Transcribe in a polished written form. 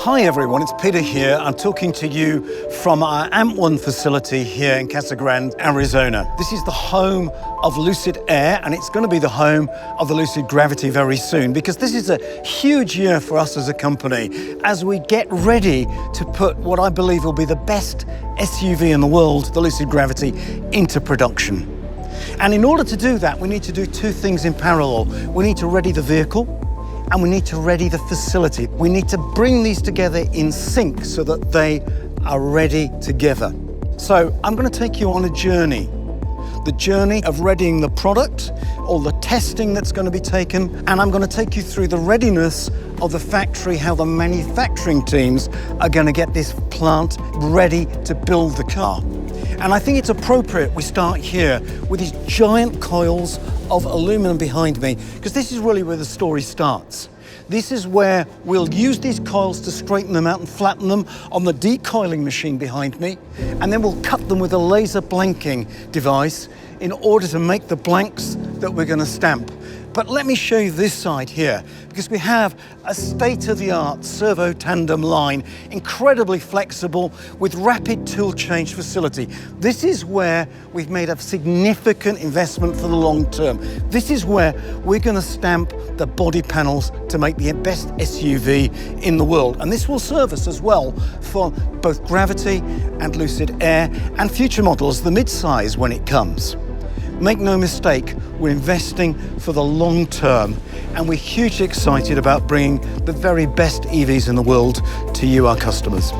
Hi everyone, it's Peter here. I'm talking to you from our AMP1 facility here in Casa Grande, Arizona. This is the home of Lucid Air, and it's going to be the home of the Lucid Gravity very soon, because this is a huge year for us as a company as we get ready to put what I believe will be the best SUV in the world, the Lucid Gravity, into production. And in order to do that, we need to do two things in parallel. We need to ready the vehicle, and we need to ready the facility. We need to bring these together in sync so that they are ready together. So I'm going to take you on a journey. The journey of readying the product, all the testing that's going to be taken, and I'm going to take you through the readiness of the factory, how the manufacturing teams are going to get this plant ready to build the car. And I think it's appropriate we start here with these giant coils of aluminum behind me, because this is really where the story starts. This is where we'll use these coils to straighten them out and flatten them on the decoiling machine behind me, and then we'll cut them with a laser blanking device in order to make the blanks that we're going to stamp. But let me show you this side here, because we have a state-of-the-art Servo Tandem line, incredibly flexible with rapid tool change facility. This is where we've made a significant investment for the long term. This is where we're going to stamp the body panels to make the best SUV in the world. And this will serve us as well for both Gravity and Lucid Air and future models, the mid-size when it comes. Make no mistake, we're investing for the long term, and we're hugely excited about bringing the very best EVs in the world to you, our customers.